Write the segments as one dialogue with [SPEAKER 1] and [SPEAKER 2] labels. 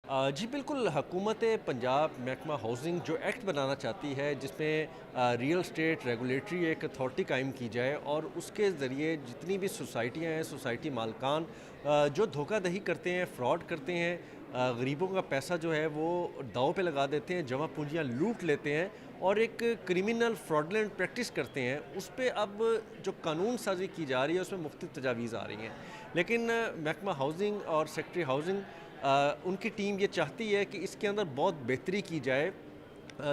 [SPEAKER 1] जी बिल्कुल, हुकूमत पंजाब महकमा हाउसिंग जो एक्ट बनाना चाहती है जिसमें रियल स्टेट रेगुलेटरी एक अथॉरिटी कायम की जाए और उसके ज़रिए जितनी भी सोसाइटियाँ हैं, सोसाइटी मालकान जो धोखाधड़ी करते हैं, फ्रॉड करते हैं, गरीबों का पैसा जो है वो दांव पे लगा देते हैं, जमा पूंजियाँ लूट लेते हैं और एक क्रिमिनल फ्रॉडलेंट प्रैक्टिस करते हैं, उस पे अब जो कानून साजी की जा रही है उसमें मुख्तलिफ तजावीज़ आ रही हैं। लेकिन महकमा हाउसिंग और सेक्रेटरी हाउसिंग उनकी टीम ये चाहती है कि इसके अंदर बहुत बेहतरी की जाए।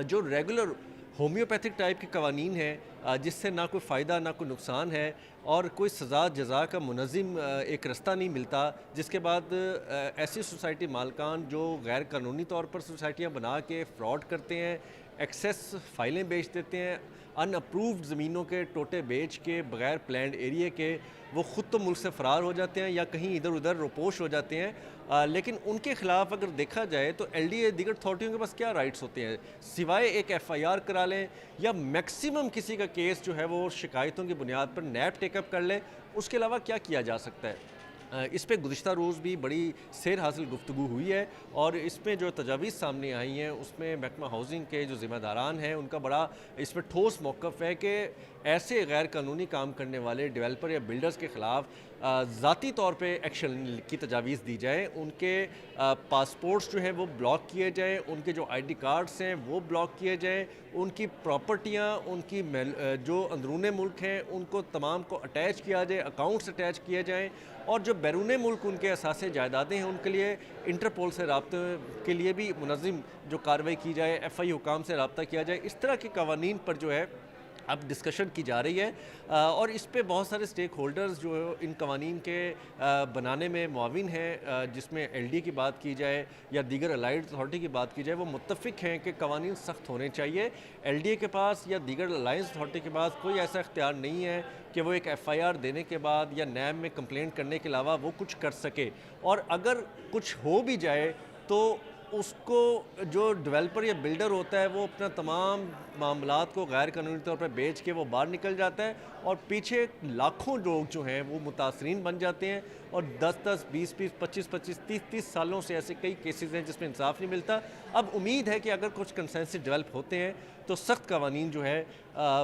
[SPEAKER 1] जो रेगुलर होम्योपैथिक टाइप के कवानीन हैं, जिससे ना कोई फ़ायदा ना कोई नुकसान है और कोई सज़ा जज़ा का मुनज़्ज़म एक रास्ता नहीं मिलता, जिसके बाद ऐसी सोसाइटी मालकान जो गैर कानूनी तौर पर सोसाइटियाँ बना के फ्रॉड करते हैं, एक्सेस फ़ाइलें बेच देते हैं, अनअप्रूव्ड ज़मीनों के टोटे बेच के बग़ैर प्लान्ड एरिया के वो ख़ुद तो मुल्क से फ़रार हो जाते हैं या कहीं इधर उधर रोपोश हो जाते हैं। लेकिन उनके ख़िलाफ़ अगर देखा जाए तो एलडीए दीगर अथॉरिटियों के पास क्या राइट्स होते हैं सिवाय एक एफआईआर करा लें या मैक्सिमम किसी का केस जो है वो शिकायतों की बुनियाद पर नैब टेकअप कर लें, उसके अलावा क्या किया जा सकता है। इस पे गुज़िश्ता रोज़ भी बड़ी सैर हासिल गुफ्तगू हुई है और इसमें जो तजावीज़ सामने आई हैं उसमें महकमा हाउसिंग के जो ज़िम्मेदारान हैं उनका बड़ा इसमें ठोस मौक़िफ़ है कि ऐसे गैर कानूनी काम करने वाले डेवलपर या बिल्डर्स के ख़िलाफ़ ज़ाती तौर पे एक्शन की तजावीज़ दी जाए, उनके पासपोर्ट्स जो हैं वो ब्लॉक किए जाएँ, उनके जो आईडी कार्ड्स हैं वो ब्लॉक किए जाएँ, उनकी प्रॉपर्टियाँ, उनकी जो अंदरूनी मुल्क हैं उनको तमाम को अटैच किया जाए, अकाउंट्स अटैच किए जाएँ और जो बैरून मुल्क उनके असासे जायदादें हैं उनके लिए इंटरपोल से रब्ते के लिए भी मुनज़्ज़म जो कार्रवाई की जाए, एफआई हुकाम से रब्ता किया जाए। इस तरह के कवानीन पर जो है अब डिस्कशन की जा रही है और इस पे बहुत सारे स्टेक होल्डर्स जो इन कवानीन के बनाने में मुआविन हैं, जिसमें एलडी की बात की जाए या दीगर अलाइड अथॉरिटी की बात की जाए, वो मुत्तफ़िक हैं कि कवानीन सख्त होने चाहिए। एलडीए के पास या दीगर अलायंस अथॉरिटी के पास कोई ऐसा इख्तियार नहीं है कि वो एक एफआईआर देने के बाद या नैब में कंप्लेंट करने के अलावा वो कुछ कर सके और अगर कुछ हो भी जाए तो उसको जो डेवलपर या बिल्डर होता है वो अपना तमाम मामलात को गैर कानूनी तौर पर बेच के वो बाहर निकल जाता है और पीछे लाखों लोग जो हैं वो मुतासरीन बन जाते हैं और 10-10, 20-20, 25-25, 30-30 सालों से ऐसे कई केसेस हैं जिसमें इंसाफ नहीं मिलता। अब उम्मीद है कि अगर कुछ कंसेंसस डेवलप होते हैं तो सख्त कवानीन जो है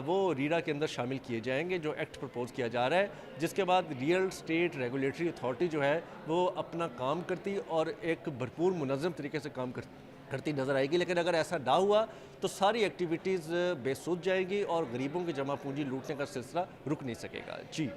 [SPEAKER 1] वो रीरा के अंदर शामिल किए जाएंगे, जो एक्ट प्रपोज किया जा रहा है, जिसके बाद रियल स्टेट रेगुलेटरी अथॉरिटी जो है वो अपना काम करती और एक भरपूर मुनज़्ज़म तरीके से काम करती नज़र आएगी। लेकिन अगर ऐसा ना हुआ तो सारी एक्टिविटीज़ बेसुध जाएगी और गरीबों की जमा पूंजी लूटने का सिलसिला रुक नहीं सकेगा। जी।